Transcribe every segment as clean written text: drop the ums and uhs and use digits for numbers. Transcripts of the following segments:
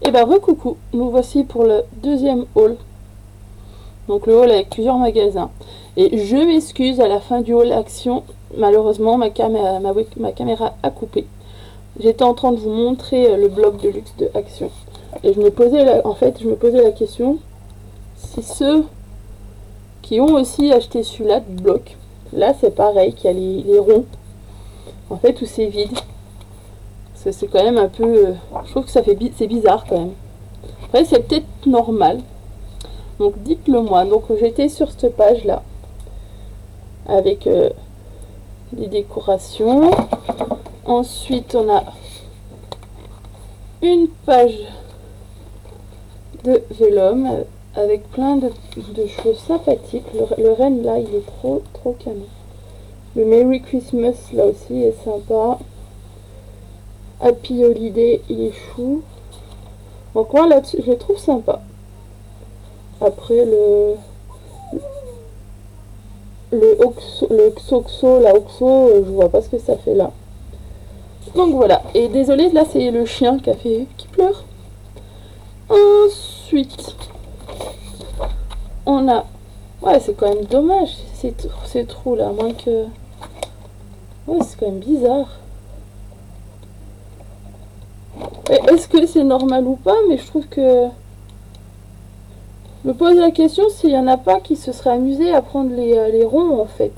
Et bah recoucou, nous voici pour le deuxième haul. Donc le haul avec plusieurs magasins. Et je m'excuse, à la fin du haul action, malheureusement ma caméra a coupé. J'étais en train de vous montrer le bloc de luxe de Action. Et je me posais la question si ceux qui ont aussi acheté celui-là de bloc, là c'est pareil, qu'il y a les ronds, en fait où c'est vide. Parce que c'est quand même un peu... je trouve que c'est bizarre quand même. Après c'est peut-être normal. Donc dites-le moi. Donc j'étais sur cette page là avec des décorations. Ensuite on a une page de Vélum avec plein de choses sympathiques. Le renne là il est trop canon. Le Merry Christmas là aussi est sympa. Happy Holiday il est chou. Donc moi là-dessus je le trouve sympa. Après le Xoxo, la Oxo, je vois pas ce que ça fait là. Donc voilà. Et désolé, là c'est le chien qui pleure. Ensuite, on a... Ouais, c'est quand même dommage ces trous là, à moins que... Ouais, c'est quand même bizarre. Est-ce que c'est normal ou pas? Mais je trouve que... Je me pose la question s'il n'y en a pas qui se seraient amusés à prendre les ronds en fait.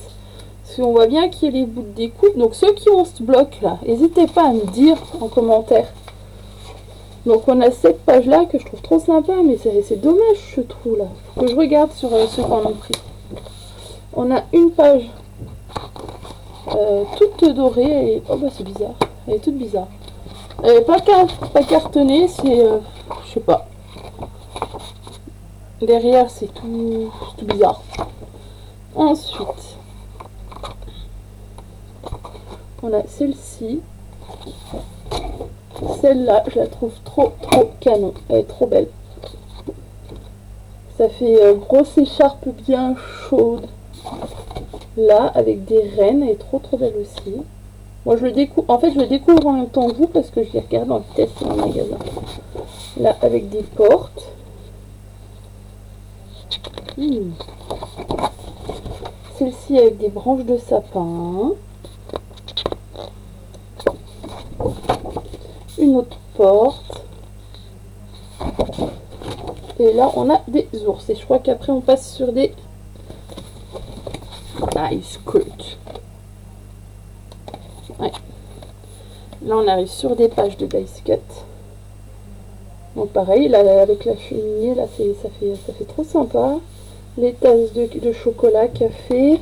Parce qu'on voit bien qu'il y a les bouts de découpe. Donc ceux qui ont ce bloc là, n'hésitez pas à me dire en commentaire. Donc on a cette page là que je trouve trop sympa, mais c'est dommage ce trou là. Faut que je regarde sur ceux qu'on a pris. On a une page toute dorée et... Oh bah c'est bizarre, elle est toute bizarre. Elle est pas cartonnée, c'est... je sais pas. Derrière c'est tout bizarre. Ensuite, on a celle-ci. Celle-là, je la trouve trop canon. Elle est trop belle. Ça fait grosse écharpe bien chaude. Là, avec des rennes. Elle est trop belle aussi. Moi, je le découvre. En fait, je le découvre en même temps que vous parce que je les regarde en vitesse dans le magasin. Là, avec des portes. Celle-ci avec des branches de sapin. Une autre porte. Et là, on a des ours. Et je crois qu'après, on passe sur des ice cut. Ouais. Là, on arrive sur des pages de dice cut. Donc pareil, là, avec la cheminée, là, ça fait trop sympa. Les tasses de chocolat, café.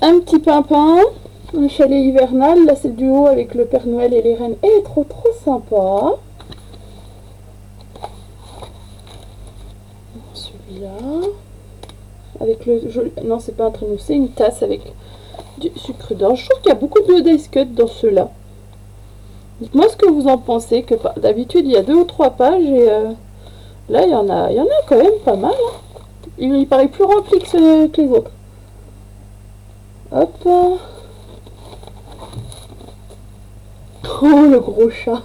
Un petit pimpin. Un chalet hivernal. Là, c'est le duo avec le Père Noël et les rennes. Elle est trop sympa. Celui-là. Avec le joli... Non, c'est pas un traîneau, c'est une tasse avec du sucre d'orge. Je trouve qu'il y a beaucoup de dice cut dans ceux-là. Dites-moi ce que vous en pensez. Que d'habitude, il y a 2 ou 3 pages et... là, il y en a quand même pas mal. Hein. Il paraît plus rempli que les autres. Hop. Oh, le gros chat.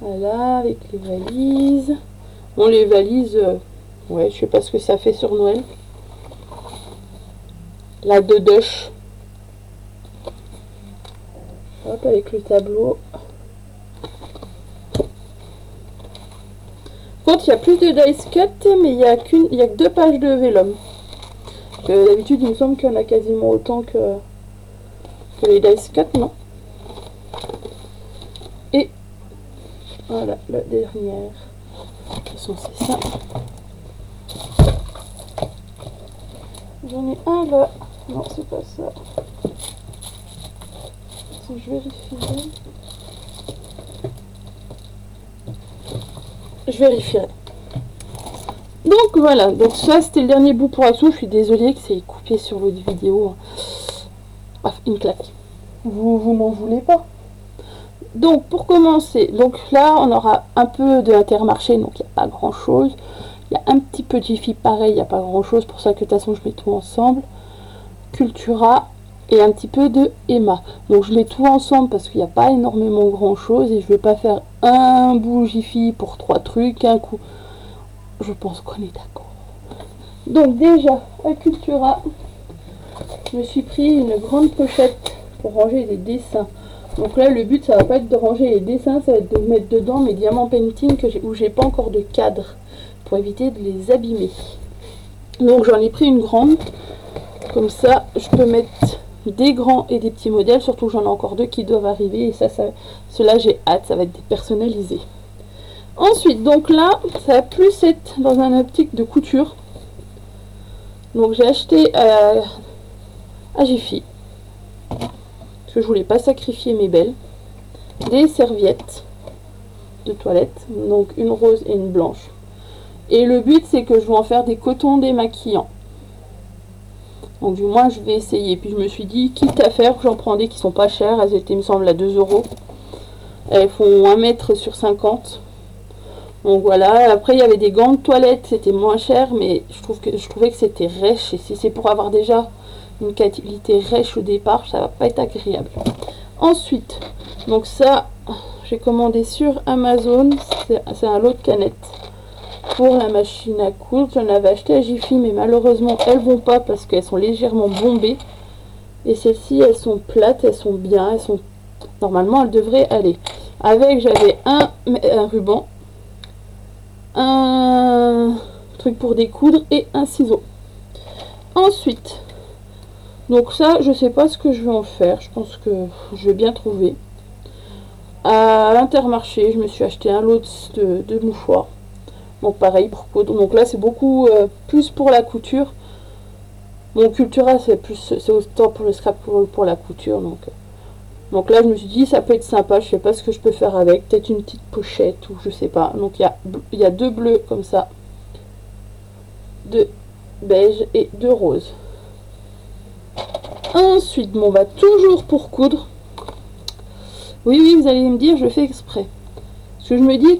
Voilà, avec les valises. Bon, les valises, ouais, je sais pas ce que ça fait sur Noël. La Dedoche. Hop, avec le tableau. Contre, il y a plus de dice cut, mais il y a que 2 pages de Vélum. D'habitude, il me semble qu'il y en a quasiment autant que les dice cut, non? Et voilà, la dernière. De toute façon, c'est ça. J'en ai un là. Non, c'est pas ça. Si je vérifie. Je vérifierai. Donc voilà, donc ça c'était le dernier bout pour Action. Je suis désolée que c'est coupé sur l'autre vidéo. Bref, une claque. Vous m'en voulez pas. Donc pour commencer, donc là on aura un peu de Intermarché, donc il n'y a pas grand chose. Il y a un petit peu de Jiffy, pareil, il n'y a pas grand chose, pour ça que de toute façon je mets tout ensemble. Cultura, et un petit peu de Emma. Donc je mets tout ensemble parce qu'il n'y a pas énormément grand chose et je vais pas faire un bout Jiffy pour 3 trucs, un coup. Je pense qu'on est d'accord. Donc déjà, à Cultura, je me suis pris une grande pochette pour ranger les dessins. Donc là, le but, ça va pas être de ranger les dessins, ça va être de mettre dedans mes diamants painting où j'ai pas encore de cadre pour éviter de les abîmer. Donc j'en ai pris une grande. Comme ça, je peux mettre des grands et des petits modèles. Surtout, j'en ai encore 2 qui doivent arriver. Et ça ceux-là, j'ai hâte. Ça va être personnalisé. Ensuite, donc là, ça va plus être dans un optique de couture. Donc j'ai acheté à Jiffy. Parce que je voulais pas sacrifier mes belles. Des serviettes de toilette. Donc une rose et une blanche. Et le but, c'est que je vais en faire des cotons démaquillants. Donc du moins je vais essayer. Puis je me suis dit, quitte à faire, j'en prends des qui sont pas chères. Elles étaient, il me semble, à 2 €. Elles font 1 mètre sur 50. Donc voilà. Après il y avait des gants de toilette, c'était moins cher. Mais je trouvais que c'était rêche. Et si c'est pour avoir déjà une qualité rêche au départ, ça va pas être agréable. Ensuite, donc ça, j'ai commandé sur Amazon. C'est un lot de canettes. Pour la machine à coudre, j'en avais acheté à Jiffy, mais malheureusement elles vont pas parce qu'elles sont légèrement bombées. Et celles-ci, elles sont plates, elles sont bien, normalement elles devraient aller. Avec, j'avais un ruban, un truc pour découdre et un ciseau. Ensuite, donc ça, je sais pas ce que je vais en faire. Je pense que je vais bien trouver. À l'Intermarché, je me suis acheté un lot de mouchoirs. Donc pareil pour coudre. Donc là c'est beaucoup plus pour la couture. Mon Cultura c'est autant pour le scrap pour la couture. Donc là je me suis dit ça peut être sympa. Je sais pas ce que je peux faire avec. Peut-être une petite pochette ou je sais pas. Donc il y a 2 bleus comme ça. 2 beige et 2 roses. Ensuite on va toujours pour coudre. Oui vous allez me dire je fais exprès. Parce que je me dis,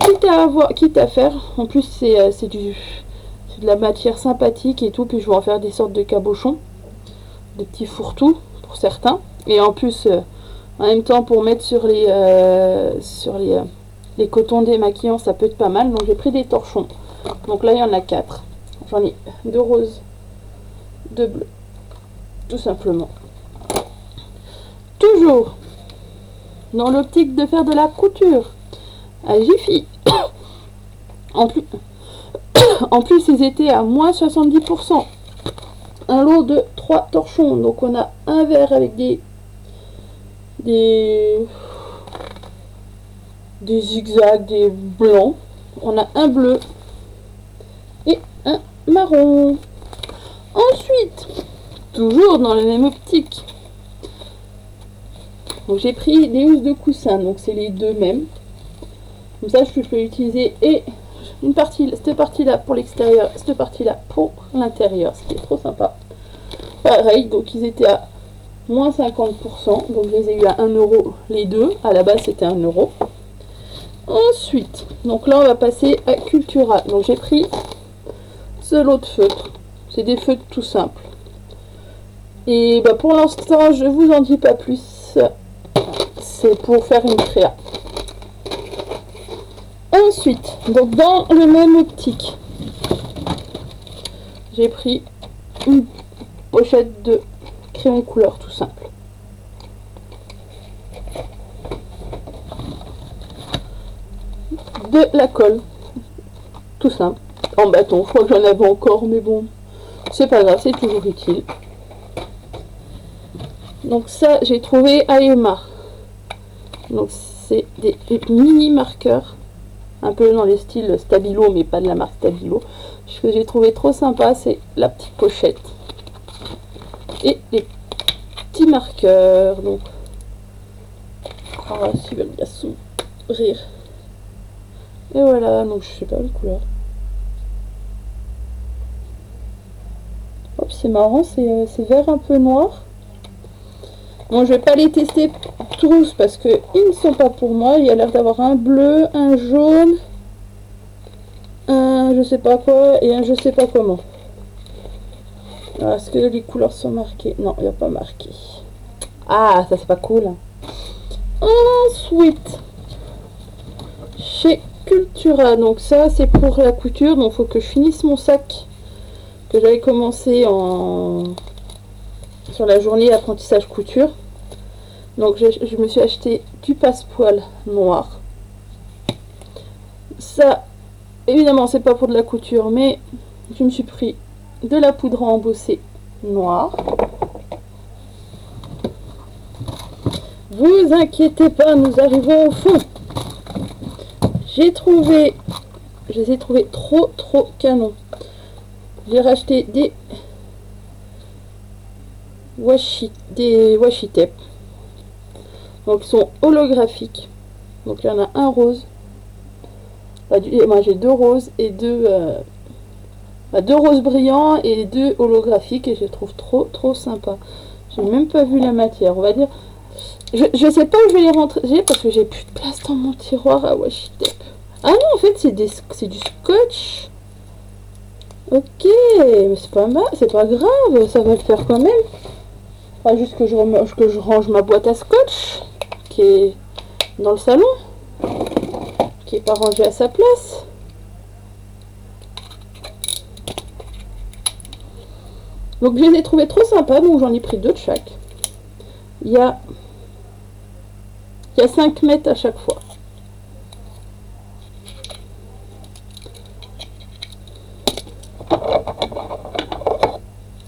quitte à faire, en plus c'est de la matière sympathique et tout, puis je vais en faire des sortes de cabochons, des petits fourre-tout pour certains, et en plus en même temps pour mettre sur les cotons démaquillants, ça peut être pas mal. Donc j'ai pris des torchons. Donc là il y en a 4. J'en ai 2 roses, 2 bleus, tout simplement. Toujours dans l'optique de faire de la couture à Jiffy. En plus, ils étaient à moins 70%. Un lot de 3 torchons. Donc on a un vert avec des zigzags, des blancs. On a un bleu et un marron. Ensuite, toujours dans la même optique, donc j'ai pris des housses de coussin. Donc c'est les 2 mêmes. Comme ça, je peux utiliser et une partie, cette partie là pour l'extérieur, cette partie là pour l'intérieur, ce qui est trop sympa. Pareil, donc ils étaient à moins 50%, donc je les ai eu à 1 € les 2. À la base c'était 1 €. Ensuite, donc là on va passer à Cultura. Donc j'ai pris ce lot de feutres. C'est des feutres tout simples. Et bah pour l'instant je vous en dis pas plus. C'est pour faire une créa. Ensuite, donc dans le même optique, j'ai pris une pochette de crayon couleur tout simple. De la colle, tout simple, en bâton. Je crois que j'en avais encore, mais bon, c'est pas grave, c'est toujours utile. Donc ça, j'ai trouvé à Emma. Donc c'est des mini marqueurs. Un peu dans les styles Stabilo, mais pas de la marque Stabilo. Ce que j'ai trouvé trop sympa, c'est la petite pochette. Et les petits marqueurs. Donc, s'ils veulent bien s'ouvrir. Et voilà, donc je sais pas les couleurs. Hop, c'est marrant, c'est vert un peu noir. Bon, je vais pas les tester tous parce que ils ne sont pas pour moi. Il y a l'air d'avoir un bleu, un jaune, un je sais pas quoi et un je sais pas comment. Alors, est-ce que les couleurs sont marquées? Non, il n'y a pas marqué. Ah, ça c'est pas cool. Ensuite, chez Cultura, donc ça c'est pour la couture, donc faut que je finisse mon sac que j'avais commencé sur la journée apprentissage couture. Donc je me suis acheté du passepoil noir. Ça, évidemment, c'est pas pour de la couture, mais je me suis pris de la poudre à embosser noire. Vous inquiétez pas, nous arrivons au fond. Je les ai trouvés trop canon. J'ai racheté des washi tape. Donc ils sont holographiques. Donc il y en a un rose. Moi j'ai deux roses et deux roses brillants et deux holographiques et je les trouve trop sympa. J'ai même pas vu la matière. On va dire, je sais pas où je vais les rentrer parce que j'ai plus de place dans mon tiroir à washi tape. Ah non, en fait c'est du scotch. Ok, mais c'est pas mal, c'est pas grave, ça va le faire quand même. Enfin, juste que je range ma boîte à scotch qui est dans le salon, qui est pas rangée à sa place. Donc je les ai trouvés trop sympas, donc j'en ai pris deux de chaque. Il y a 5 mètres à chaque fois.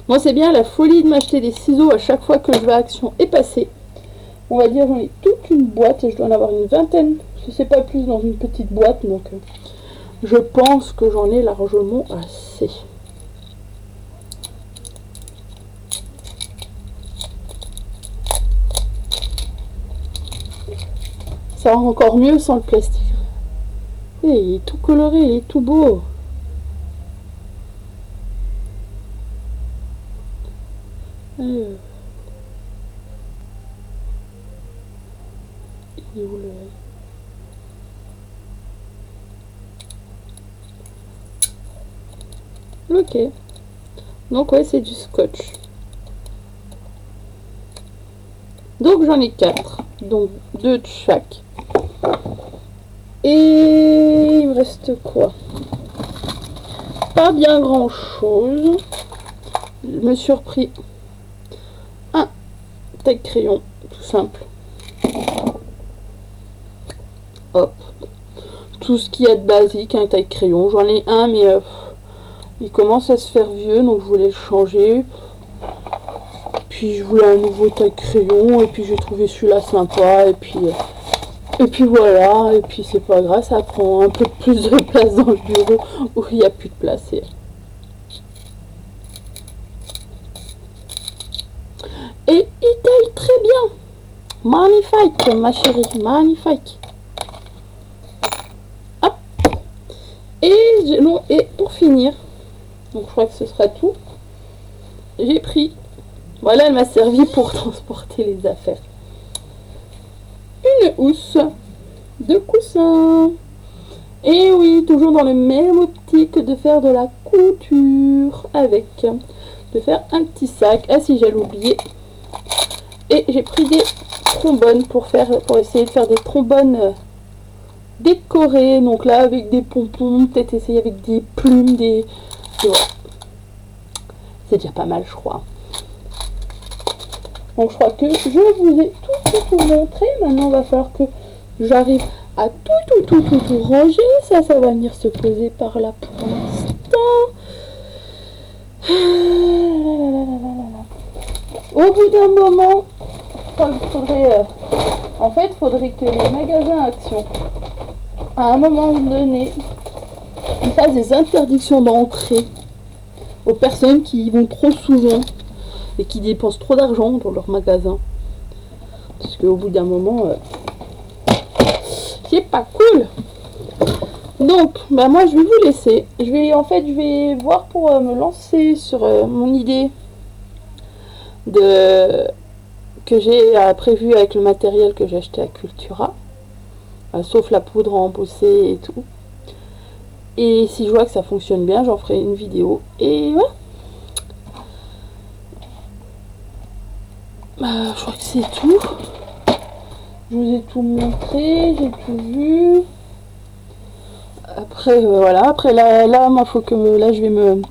Moi c'est bien, la folie de m'acheter des ciseaux à chaque fois que je vais à Action est passée. On va dire j'en ai toute une boîte, je dois en avoir une vingtaine, si c'est pas plus, dans une petite boîte, donc je pense que j'en ai largement assez. Ça rend encore mieux sans le plastique. Et il est tout coloré, il est tout beau. Il est où le... Ok. Donc ouais, c'est du scotch. Donc j'en ai 4. Donc 2 de chaque. Et il me reste quoi? Pas bien grand chose. Je me suis repris un taille-crayon tout simple. Hop. Tout ce qu'il y a de basique, un taille-crayon. J'en ai un, mais il commence à se faire vieux, donc je voulais le changer. Puis je voulais un nouveau taille-crayon, et puis j'ai trouvé celui-là sympa, et puis voilà, et puis c'est pas grave, ça prend un peu plus de place dans le bureau où il n'y a plus de place. Et il taille très bien. Magnifique, ma chérie, magnifique. Hop. Et pour finir, donc je crois que ce sera tout. J'ai pris, voilà, elle m'a servi pour transporter les affaires. Une housse de coussin. Et oui, toujours dans le même optique de faire de la couture avec. De faire un petit sac. Ah si, j'allais oublier. Et j'ai pris des trombones pour essayer de faire des trombones décorés. Donc là, avec des pompons, peut-être essayer avec des plumes, des... Voilà. C'est déjà pas mal, je crois. Donc je crois que je vous ai tout montré. Maintenant, il va falloir que j'arrive à tout ranger. Ça va venir se poser par là pour l'instant. Au bout d'un moment, il faudrait que les magasins Action, à un moment donné, fassent des interdictions d'entrée aux personnes qui y vont trop souvent et qui dépensent trop d'argent dans leur magasin. Parce qu'au bout d'un moment, c'est pas cool. Donc, moi je vais vous laisser. Je vais voir pour me lancer sur mon idée que j'ai prévu avec le matériel que j'ai acheté à Cultura, sauf la poudre à embosser et tout. Et si je vois que ça fonctionne bien, j'en ferai une vidéo. Et voilà. Je crois que c'est tout. Je vous ai tout montré, j'ai tout vu. Après, voilà. Après, là, moi, faut que là, je vais me...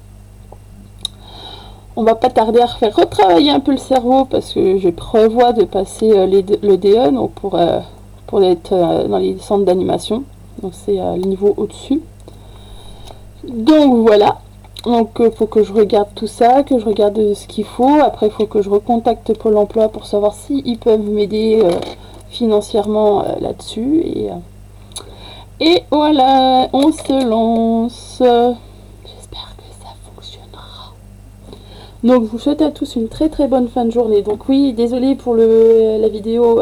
On va pas tarder à faire retravailler un peu le cerveau parce que je prévois de passer le DE donc pour être dans les centres d'animation. Donc c'est le niveau au-dessus. Donc voilà. Donc faut que je regarde tout ça, que je regarde ce qu'il faut. Après il faut que je recontacte Pôle emploi pour savoir s'ils peuvent m'aider financièrement là-dessus. Et voilà, on se lance. J'espère que ça fonctionnera. Donc je vous souhaite à tous une très très bonne fin de journée. Donc oui, désolé pour la vidéo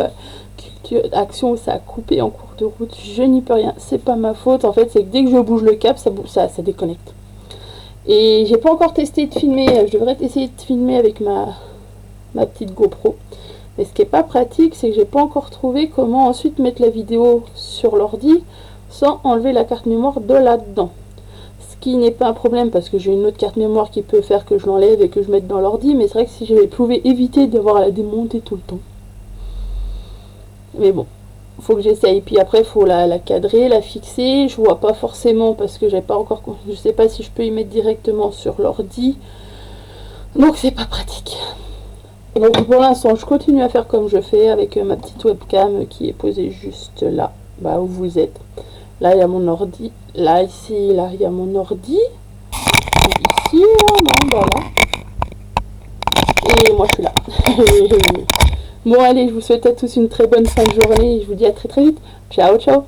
action où ça a coupé en cours de route. Je n'y peux rien, c'est pas ma faute. En fait, c'est que dès que je bouge le cap, ça déconnecte. Et j'ai pas encore testé de filmer. Je devrais essayer de filmer avec ma petite GoPro. Mais ce qui est pas pratique, c'est que j'ai pas encore trouvé comment ensuite mettre la vidéo sur l'ordi sans enlever la carte mémoire de là-dedans. Ce qui n'est pas un problème parce que j'ai une autre carte mémoire qui peut faire que je l'enlève et que je mette dans l'ordi. Mais c'est vrai que si je pouvais éviter d'avoir à la démonter tout le temps. Mais bon, faut que j'essaye. Puis après, il faut la cadrer, la fixer. Je vois pas forcément parce que j'ai pas encore... Je sais pas si je peux y mettre directement sur l'ordi. Donc c'est pas pratique. Donc pour l'instant, je continue à faire comme je fais avec ma petite webcam qui est posée juste là, où vous êtes. Là, il y a mon ordi. Là, ici, là, il y a mon ordi. Ici, là, là. Et moi, je suis là. Bon, allez, je vous souhaite à tous une très bonne fin de journée et je vous dis à très très vite. Ciao, ciao.